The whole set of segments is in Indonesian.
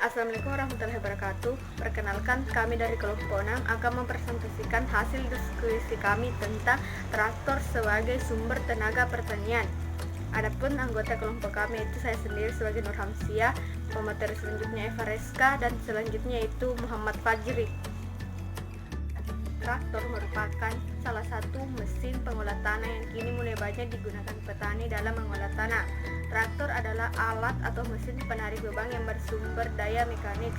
Assalamualaikum warahmatullahi wabarakatuh. Perkenalkan, kami dari kelompok 6 akan mempresentasikan hasil diskusi kami tentang traktor sebagai sumber tenaga pertanian. Adapun anggota kelompok kami itu saya sendiri sebagai Nur Hamsia, pemateri selanjutnya Eva Reska, dan selanjutnya itu Muhammad Fajri. Traktor merupakan salah satu mesin pengolah tanah yang kini mulai banyak digunakan petani dalam mengolah tanah. Traktor adalah alat atau mesin penarik beban yang bersumber daya mekanik.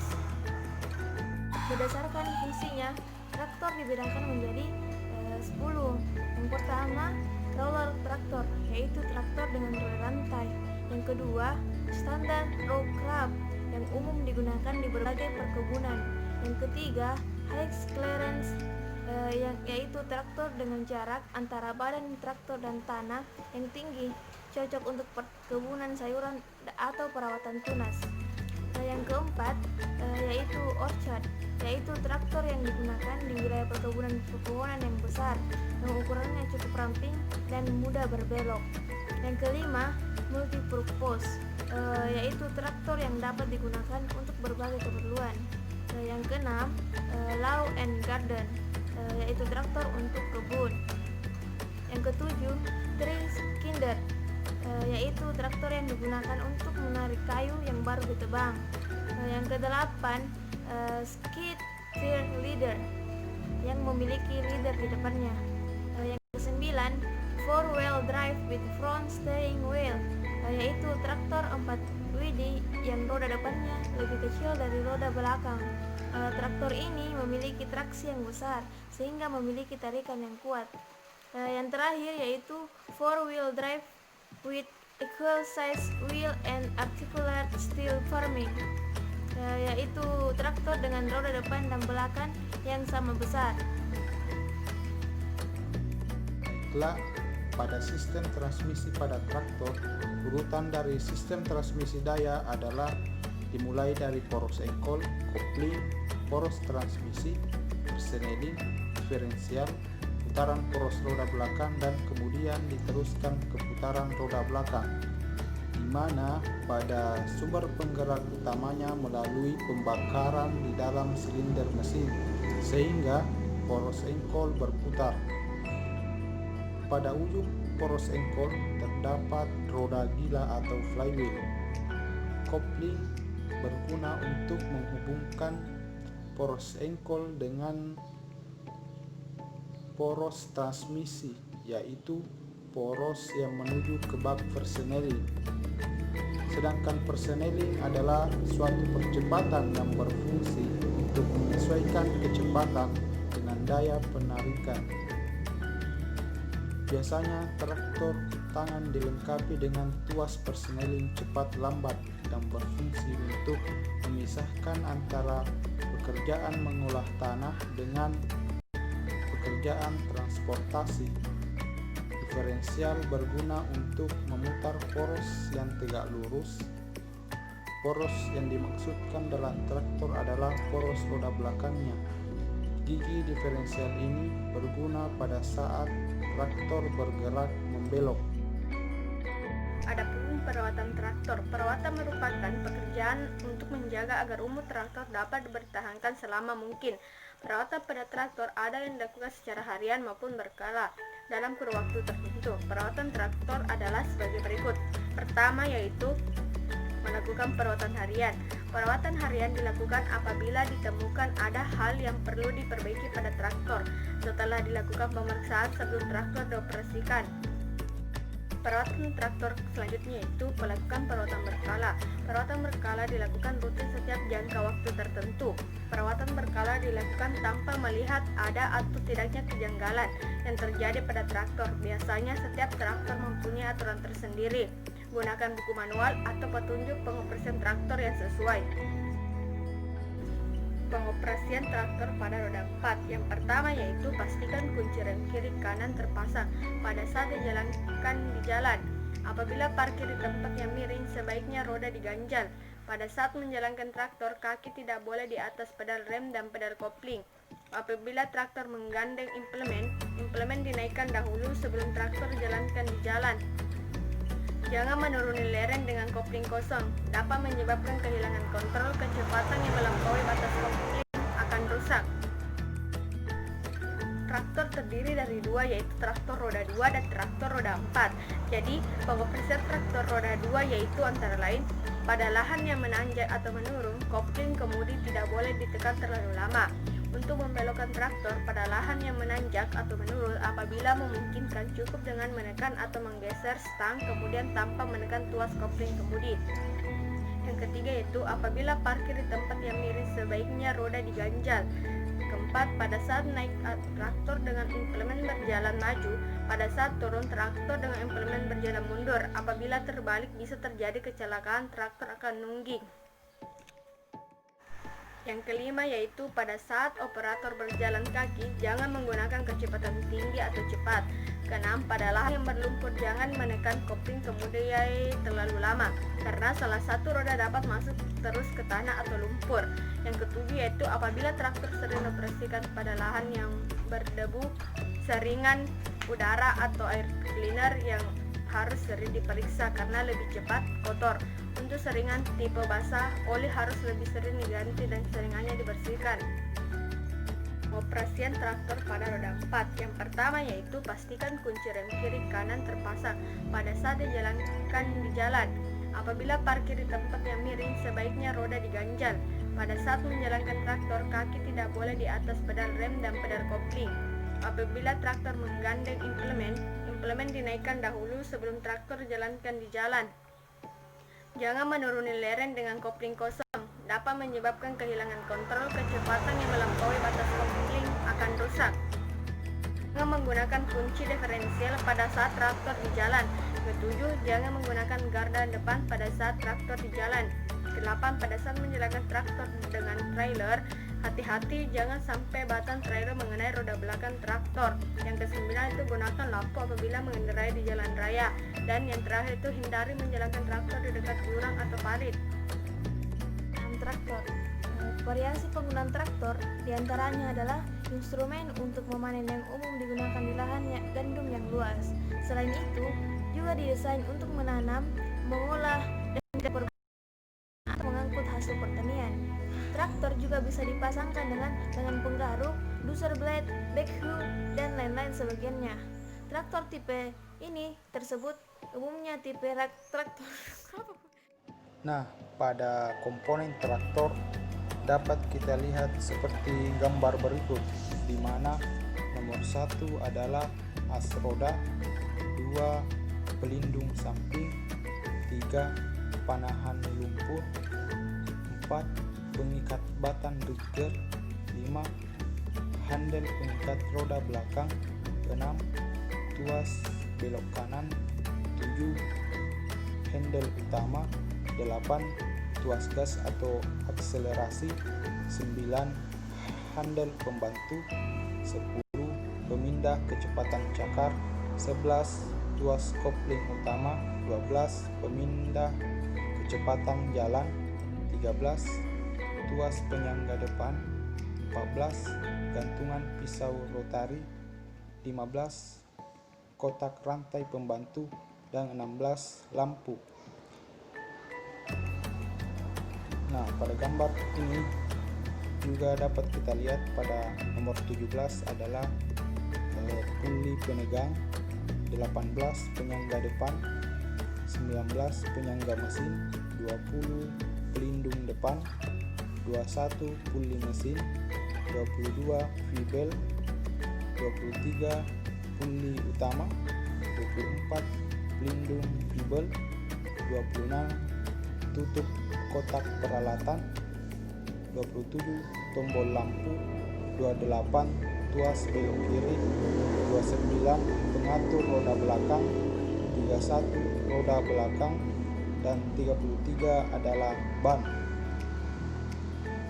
Berdasarkan fungsinya, traktor dibedakan menjadi 10. Yang pertama, roller traktor, yaitu traktor dengan roda rantai. Yang kedua, standar row crab yang umum digunakan di berbagai perkebunan. Yang ketiga, high clearance, yaitu traktor dengan jarak antara badan traktor dan tanah yang tinggi, cocok untuk perkebunan sayuran atau perawatan tunas. Yang keempat, yaitu orchard, yaitu traktor yang digunakan di wilayah perkebunan yang besar, yang ukurannya cukup ramping dan mudah berbelok. Yang kelima, multipurpose, yaitu traktor yang dapat digunakan untuk berbagai keperluan. Yang keenam, lawn and garden, yaitu traktor untuk kebun. Yang ketujuh, tree skinder, yaitu traktor yang digunakan untuk menarik kayu yang baru ditebang. Yang kedelapan, skid steer leader yang memiliki leader di depannya. Yang kesembilan, four wheel drive with front steering wheel, yaitu traktor 4 wd yang roda depannya lebih kecil dari roda belakang. Traktor ini memiliki traksi yang besar sehingga memiliki tarikan yang kuat. Yang terakhir yaitu four wheel drive with equal size wheel and articulate steel farming, yaitu traktor dengan roda depan dan belakang yang sama besar. Baiklah, pada sistem transmisi pada traktor, urutan dari sistem transmisi daya adalah dimulai dari poros engkol, kopling, poros transmisi, perseneling, diferensial, putaran poros roda belakang, dan kemudian diteruskan ke putaran roda belakang, di mana pada sumber penggerak utamanya melalui pembakaran di dalam silinder mesin, sehingga poros engkol berputar. Pada ujung poros engkol terdapat roda gila atau flywheel. Kopling berguna untuk menghubungkan poros engkol dengan poros transmisi, yaitu poros yang menuju ke bak perseneling. Sedangkan perseneling adalah suatu percepatan yang berfungsi untuk menyesuaikan kecepatan dengan daya penarikan. Biasanya traktor tangan dilengkapi dengan tuas perseneling cepat lambat yang berfungsi untuk memisahkan antara pekerjaan mengolah tanah dengan pekerjaan transportasi. Diferensial berguna untuk memutar poros yang tegak lurus. Poros yang dimaksudkan dalam traktor adalah poros roda belakangnya. Gigi diferensial ini berguna pada saat traktor bergerak membelok. Adapun perawatan traktor, perawatan merupakan pekerjaan untuk menjaga agar umur traktor dapat dipertahankan selama mungkin. Perawatan pada traktor ada yang dilakukan secara harian maupun berkala dalam kurun waktu tertentu. Perawatan traktor adalah sebagai berikut. Pertama yaitu melakukan perawatan harian. Perawatan harian dilakukan apabila ditemukan ada hal yang perlu diperbaiki pada traktor setelah dilakukan pemeriksaan sebelum traktor dioperasikan. Perawatan traktor selanjutnya itu melakukan perawatan berkala. Perawatan berkala dilakukan rutin setiap jangka waktu tertentu. Perawatan berkala dilakukan tanpa melihat ada atau tidaknya kejanggalan yang terjadi pada traktor. Biasanya setiap traktor mempunyai aturan tersendiri. Gunakan buku manual atau petunjuk pengoperasian traktor yang sesuai. Pengoperasian traktor pada roda 4. Yang pertama yaitu pastikan kunci rem kiri kanan terpasang pada saat dijalankan di jalan. Apabila parkir di tempat yang miring, sebaiknya roda diganjal. Pada saat menjalankan traktor, kaki tidak boleh di atas pedal rem dan pedal kopling. Apabila traktor menggandeng implemen dinaikkan dahulu sebelum traktor dijalankan di jalan. Jangan menuruni lereng dengan kopling kosong, dapat menyebabkan kehilangan kontrol, kecepatan yang melampaui batas kopling akan rusak. Traktor terdiri dari dua, yaitu traktor roda 2 dan traktor roda 4. Jadi, pengoperasian traktor roda 2 yaitu antara lain, pada lahan yang menanjak atau menurun, kopling kemudi tidak boleh ditekan terlalu lama. Untuk membelokkan traktor pada lahan yang menanjak atau menurun, apabila memungkinkan, cukup dengan menekan atau menggeser stang kemudian tanpa menekan tuas kopling kemudi. Yang ketiga yaitu apabila parkir di tempat yang miring, sebaiknya roda diganjal. Keempat, pada saat naik traktor dengan implemen berjalan maju, pada saat turun traktor dengan implemen berjalan mundur. Apabila terbalik, bisa terjadi kecelakaan, traktor akan nungging. Yang kelima yaitu pada saat operator berjalan kaki, jangan menggunakan kecepatan tinggi atau cepat. Keenam, pada lahan yang berlumpur jangan menekan kopling kemudian terlalu lama, karena salah satu roda dapat masuk terus ke tanah atau lumpur. Yang ketujuh yaitu apabila traktor sering dioperasikan pada lahan yang berdebu, seringan udara atau air cleaner yang harus sering diperiksa karena lebih cepat kotor. Untuk seringan tipe basah, oli harus lebih sering diganti dan seringannya dibersihkan. Operasian traktor pada roda 4. Yang pertama yaitu pastikan kunci rem kiri kanan terpasang pada saat dijalankan di jalan. Apabila parkir di tempat yang miring, sebaiknya roda diganjal. Pada saat menjalankan traktor, kaki tidak boleh di atas pedal rem dan pedal kopling. Apabila traktor menggandeng implemen dinaikkan dahulu sebelum traktor dijalankan di jalan. Jangan menuruni lereng dengan kopling kosong, dapat menyebabkan kehilangan kontrol, kecepatan yang melampaui batas kopling akan rusak. Jangan menggunakan kunci diferensial pada saat traktor di jalan. Ketujuh, jangan menggunakan garda depan pada saat traktor di jalan. Kedelapan, pada saat menjalankan traktor dengan trailer, hati-hati jangan sampai batang trailer mengenai roda belakang traktor. Yang kesembilan itu gunakan lampu apabila mengendarai di jalan raya. Dan yang terakhir itu hindari menjalankan traktor di dekat jurang atau parit. Traktor. Variasi penggunaan traktor diantaranya adalah instrumen untuk memanen yang umum digunakan di lahan gandum yang luas. Selain itu, juga didesain untuk menanam, mengolah, dan atau mengangkut hasil pertanian. Traktor juga bisa dipasangkan dengan penggaruk, dozer blade, backhoe, dan lain-lain sebagainya. Traktor tipe ini tersebut umumnya tipe traktor. Nah, pada komponen traktor dapat kita lihat seperti gambar berikut, di mana nomor 1 adalah as roda, 2 pelindung samping, 3 panahan lumpur, 4 pengikat batang rigger, 5 handle pengikat roda belakang, 6 tuas belok kanan, 7 handle utama, 8 tuas gas atau akselerasi, 9 handle pembantu, 10 pemindah kecepatan cakar, 11 tuas kopling utama, 12 pemindah kecepatan jalan, 13 tuas penyangga depan, 14 gantungan pisau rotari, 15 kotak rantai pembantu, dan 16 lampu. Nah, pada gambar ini juga dapat kita lihat pada nomor 17 adalah puli penegang, 18 penyangga depan, 19 penyangga mesin, 20 pelindung depan, 21 puli mesin, 22 V-bel, 23 puli utama, 24 pelindung V-bel, 26 tutup kotak peralatan, 27 tombol lampu, 28 tuas belok kiri, 29 pengatur roda belakang, 31 roda belakang, dan 33 adalah ban.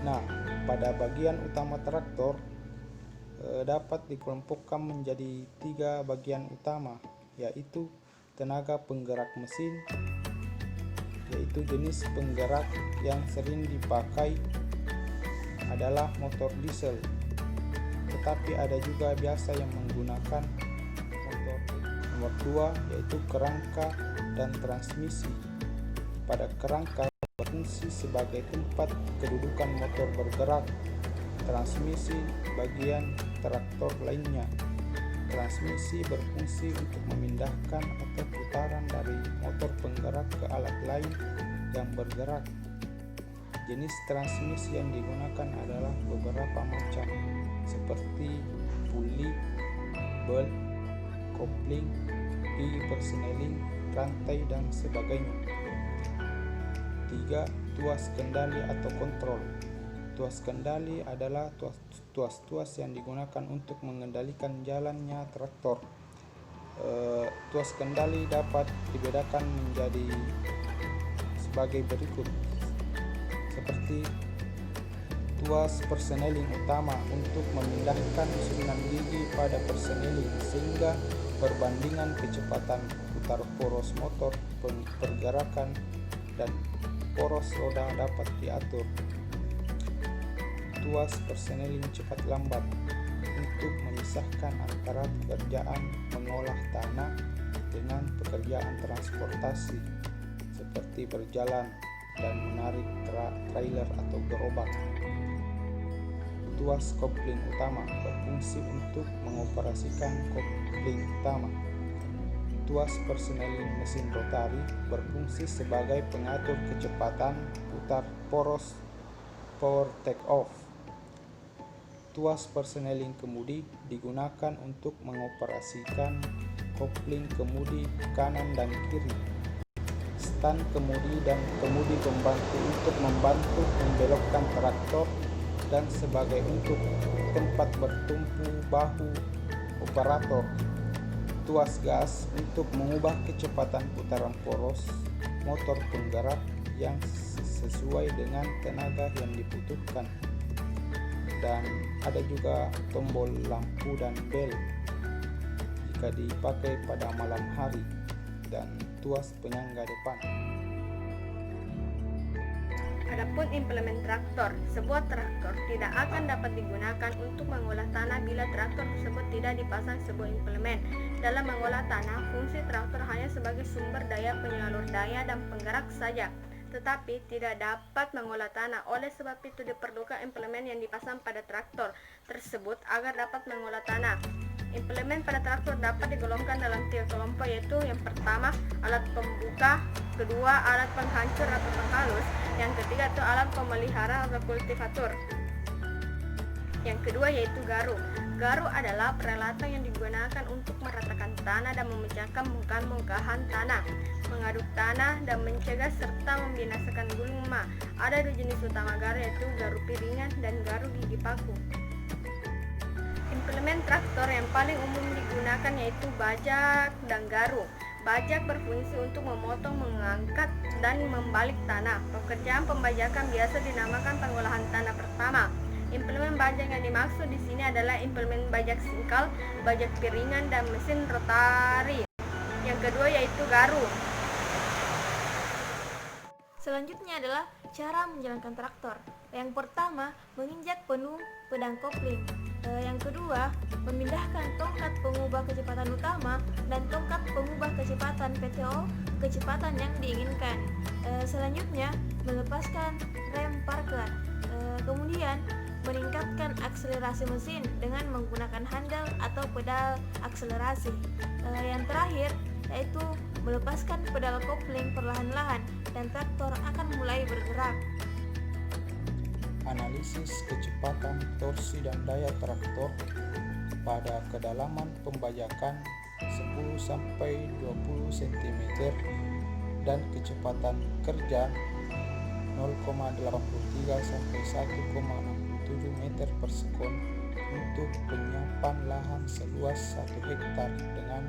Nah, pada bagian utama traktor dapat dikelompokkan menjadi 3 bagian utama, yaitu tenaga penggerak mesin, yaitu jenis penggerak yang sering dipakai adalah motor diesel, tetapi ada juga biasa yang menggunakan motor. Nomor 2 yaitu kerangka dan transmisi. Pada kerangka berfungsi sebagai tempat kedudukan motor bergerak, transmisi bagian traktor lainnya. Transmisi berfungsi untuk memindahkan atau putaran dari motor penggerak ke alat lain yang bergerak. Jenis transmisi yang digunakan adalah beberapa macam, seperti pulley, belt, kopling, persneling, rantai, dan sebagainya. 3. Tuas kendali atau kontrol. Tuas kendali adalah tuas-tuas yang digunakan untuk mengendalikan jalannya traktor. Tuas kendali dapat dibedakan menjadi sebagai berikut, seperti tuas persneling utama untuk memindahkan susunan gigi pada persneling sehingga perbandingan kecepatan putar poros motor, pergerakan, dan poros roda dapat diatur. Tuas persneling cepat lambat untuk memisahkan antara pekerjaan mengolah tanah dengan pekerjaan transportasi seperti berjalan dan menarik trailer atau gerobak. Tuas kopling utama berfungsi untuk mengoperasikan kopling utama. Tuas persneling mesin rotari berfungsi sebagai pengatur kecepatan putar poros power take off. Tuas persneling kemudi digunakan untuk mengoperasikan kopling kemudi kanan dan kiri. Stan kemudi dan kemudi pembantu untuk membantu membelokkan traktor dan sebagai untuk tempat bertumpu bahu operator. Tuas gas untuk mengubah kecepatan putaran poros motor penggerak yang sesuai dengan tenaga yang dibutuhkan. Dan ada juga tombol lampu dan bel jika dipakai pada malam hari, dan tuas penyangga depan. Adapun implemen traktor, sebuah traktor tidak akan dapat digunakan untuk mengolah tanah bila traktor tersebut tidak dipasang sebuah implemen. Dalam mengolah tanah, fungsi traktor hanya sebagai sumber daya penyalur daya dan penggerak saja, tetapi tidak dapat mengolah tanah. Oleh sebab itu diperlukan implemen yang dipasang pada traktor tersebut agar dapat mengolah tanah. Implemen pada traktor dapat digolongkan dalam 3 kelompok, yaitu yang pertama alat pembuka, kedua alat penghancur atau penghalus, yang ketiga itu alat pemelihara atau kultivator. Yang kedua yaitu garu. Garu adalah peralatan yang digunakan untuk meratakan tanah dan memecahkan bongkahan tanah, mengaduk tanah dan mencegah serta membinasakan gulma. Ada 2 jenis utama garu, yaitu garu piringan dan garu gigi paku. Implemen traktor yang paling umum digunakan yaitu bajak dan garu. Bajak berfungsi untuk memotong, mengangkat, dan membalik tanah. Pekerjaan pembajakan biasa dinamakan pengolahan tanah pertama. Implemen bajak yang dimaksud di sini adalah implemen bajak singkal, bajak piringan, dan mesin rotari. Yang kedua yaitu garu. Selanjutnya adalah cara menjalankan traktor. Yang pertama, menginjak penuh pedang kopling. Yang kedua, memindahkan tongkat pengubah kecepatan utama dan tongkat pengubah kecepatan PTO kecepatan yang diinginkan. Selanjutnya, melepaskan rem parker. Kemudian, meningkatkan akselerasi mesin dengan menggunakan handle atau pedal akselerasi. Yang terakhir, yaitu melepaskan pedal kopling perlahan-lahan dan traktor akan mulai bergerak. Analisis kecepatan, torsi, dan daya traktor pada kedalaman pembajakan 10-20 cm dan kecepatan kerja 0,83-1,67 meter per sekon untuk penyiapan lahan seluas 1 hektar dengan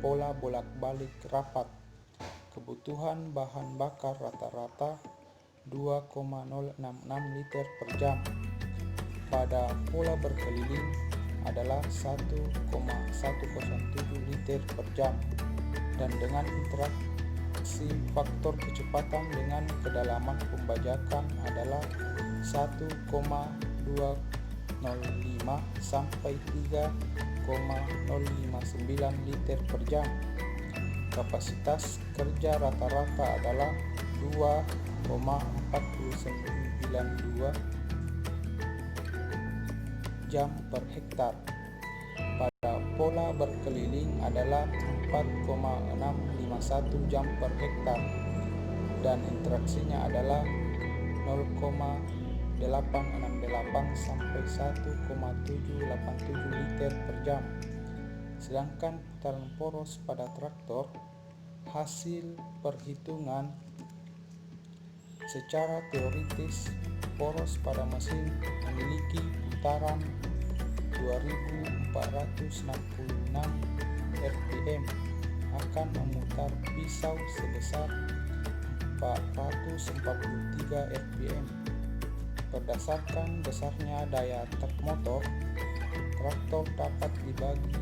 pola bolak-balik rapat. Kebutuhan bahan bakar rata-rata 2,066 liter per jam. Pada pola berkeliling adalah 1,107 liter per jam, dan dengan interaksi faktor kecepatan dengan kedalaman pembajakan adalah 1,2 sampai 3,059 liter per jam. Kapasitas kerja rata-rata adalah 2,492 jam per hektar. Pada pola berkeliling adalah 4,651 jam per hektar dan interaksinya adalah 0,868 sampai 1,787 liter per jam. Sedangkan putaran poros pada traktor, hasil perhitungan secara teoritis poros pada mesin memiliki putaran 2466 rpm akan memutar pisau sebesar 443 rpm. Berdasarkan besarnya daya truk motor, traktor dapat dibagi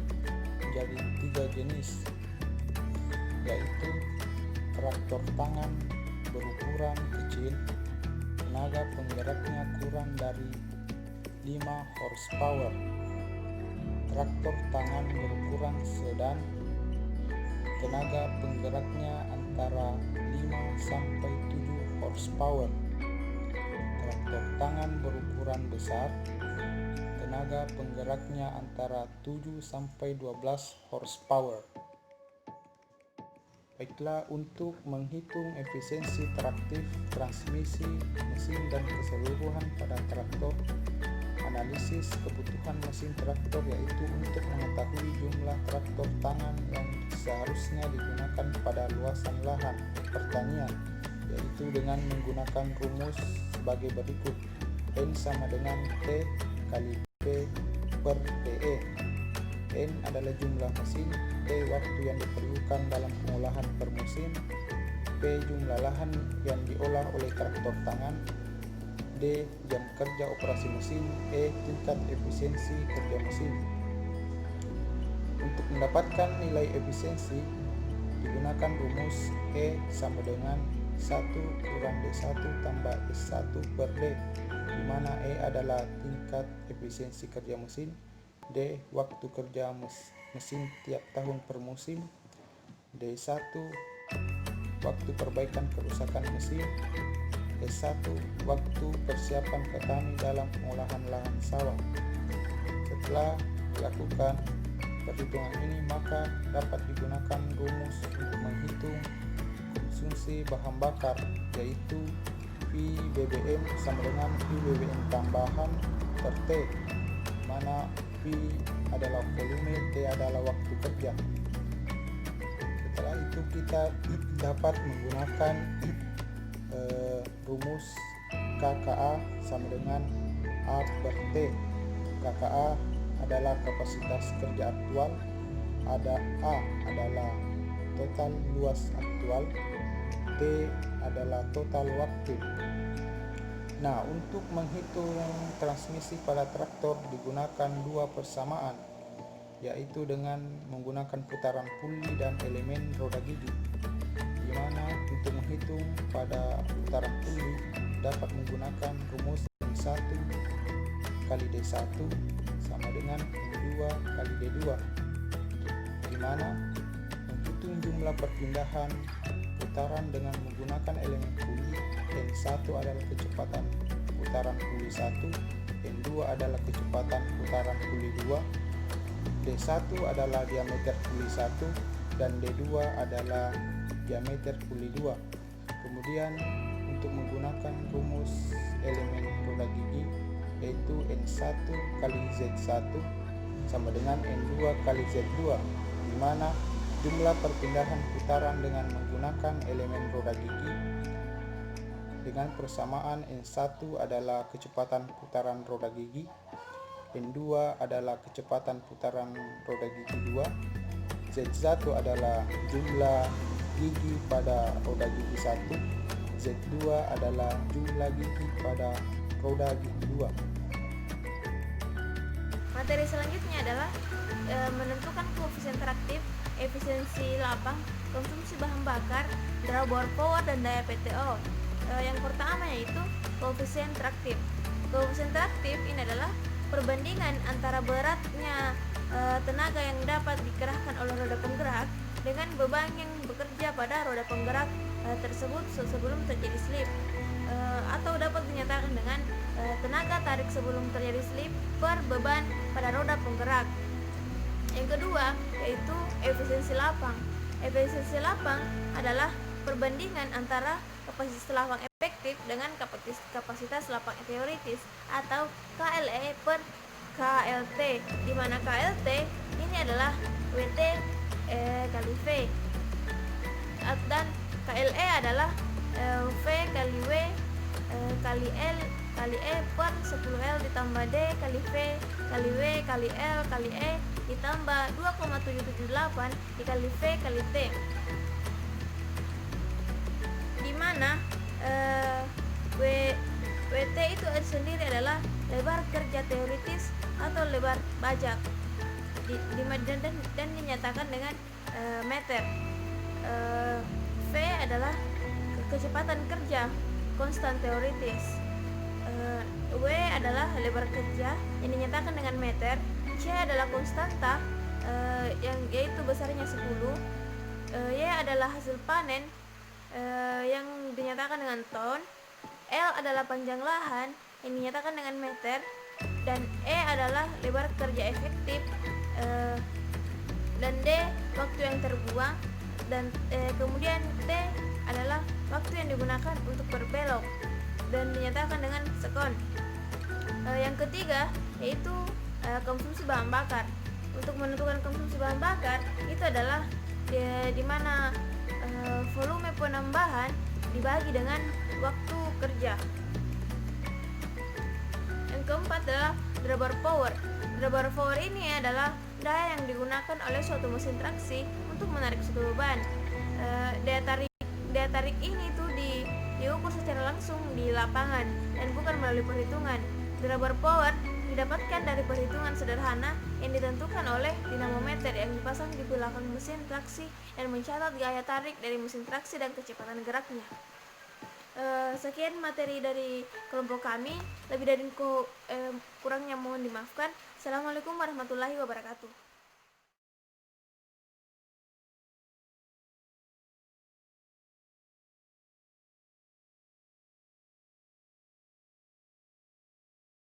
menjadi 3 jenis, yaitu traktor tangan berukuran kecil, tenaga penggeraknya kurang dari 5 horsepower, traktor tangan berukuran sedan, tenaga penggeraknya antara 5 sampai 7 horsepower, traktor tangan berukuran besar, tenaga penggeraknya antara 7 sampai 12 horsepower. Baiklah, untuk menghitung efisiensi traktif, transmisi, mesin dan keseluruhan pada traktor, analisis kebutuhan mesin traktor yaitu untuk mengetahui jumlah traktor tangan yang seharusnya digunakan pada luasan lahan pertanian, yaitu dengan menggunakan rumus sebagai berikut. N sama dengan T kali P per PE. N adalah jumlah mesin, T waktu yang diperlukan dalam pengolahan per musim, P jumlah lahan yang diolah oleh traktor tangan, D jam kerja operasi mesin, E tingkat efisiensi kerja mesin. Untuk mendapatkan nilai efisiensi digunakan rumus E sama dengan 1 kurang D1 tambah S1 per D, di mana E adalah tingkat efisiensi kerja mesin, D waktu kerja mesin tiap tahun per musim, D1 waktu perbaikan kerusakan mesin, S1 waktu persiapan petani dalam pengolahan lahan sawah. Setelah dilakukan perhitungan ini, maka dapat digunakan rumus untuk menghitung konsumsi bahan bakar, yaitu V BBM sama dengan V BBM tambahan per T, di mana V adalah volume, T adalah waktu kerja. Setelah itu kita dapat menggunakan rumus KKA sama dengan A per T. KKA adalah kapasitas kerja aktual, ada A adalah total luas aktual, T adalah total waktu. Nah, untuk menghitung transmisi pada traktor digunakan 2 persamaan, yaitu dengan menggunakan putaran puli dan elemen roda gigi, di mana untuk menghitung pada putaran puli dapat menggunakan rumus N1 kali D1 sama dengan N2 kali D2, di mana menghitung jumlah perpindahan putaran dengan menggunakan elemen puli. N1 adalah kecepatan putaran puli 1, N2 adalah kecepatan putaran puli 2, D1 adalah diameter puli 1 dan D2 adalah diameter puli 2. Kemudian untuk menggunakan rumus elemen roda gigi, yaitu N1 kali Z1 sama dengan N2 kali Z2, di mana jumlah perpindahan putaran dengan menggunakan elemen roda gigi dengan persamaan N1 adalah kecepatan putaran roda gigi, N2 adalah kecepatan putaran roda gigi 2, Z1 adalah jumlah gigi pada roda gigi 1, Z2 adalah jumlah gigi pada roda gigi 2. Materi selanjutnya adalah menentukan koefisien traktif, efisiensi lapang, konsumsi bahan bakar, drawbar power, dan daya PTO. Yang pertama yaitu koefisien traktif. Koefisien traktif ini adalah perbandingan antara beratnya tenaga yang dapat dikerahkan oleh roda penggerak dengan beban yang bekerja pada roda penggerak tersebut sebelum terjadi slip, atau dapat dinyatakan dengan tenaga tarik sebelum terjadi slip per beban pada roda penggerak. Yang kedua yaitu efisiensi lapang. Efisiensi lapang adalah perbandingan antara kapasitas lapang efektif dengan kapasitas lapang teoritis atau KLE per KLT, di mana KLT ini adalah WT kali V dan KLE adalah V kali W kali L kali E per 10L ditambah D kali V kali W kali L kali E ditambah 2,778 dikali V kali T, di mana WT itu sendiri adalah lebar kerja teoritis atau lebar bajak dan dinyatakan dengan meter. V adalah kecepatan kerja konstan teoritis. W adalah lebar kerja yang dinyatakan dengan meter. C adalah konstanta yang yaitu besarnya 10. Y adalah hasil panen yang dinyatakan dengan ton. L adalah panjang lahan yang dinyatakan dengan meter, dan E adalah lebar kerja efektif, dan D waktu yang terbuang, dan kemudian T adalah waktu yang digunakan untuk berbelok dan dinyatakan dengan sekon. Yang ketiga yaitu konsumsi bahan bakar. Untuk menentukan konsumsi bahan bakar itu adalah di mana volume penambahan dibagi dengan waktu kerja. Yang keempat adalah drawbar power. Drawbar power ini adalah daya yang digunakan oleh suatu mesin traksi untuk menarik suatu beban. Daya tarik ini tuh diukur secara langsung di lapangan dan bukan melalui perhitungan. Drawbar power didapatkan dari perhitungan sederhana yang ditentukan oleh dinamometer yang dipasang di belakang mesin traksi dan mencatat gaya tarik dari mesin traksi dan kecepatan geraknya. Sekian materi dari kelompok kami. Lebih dari kurangnya mohon dimaafkan. Assalamualaikum warahmatullahi wabarakatuh.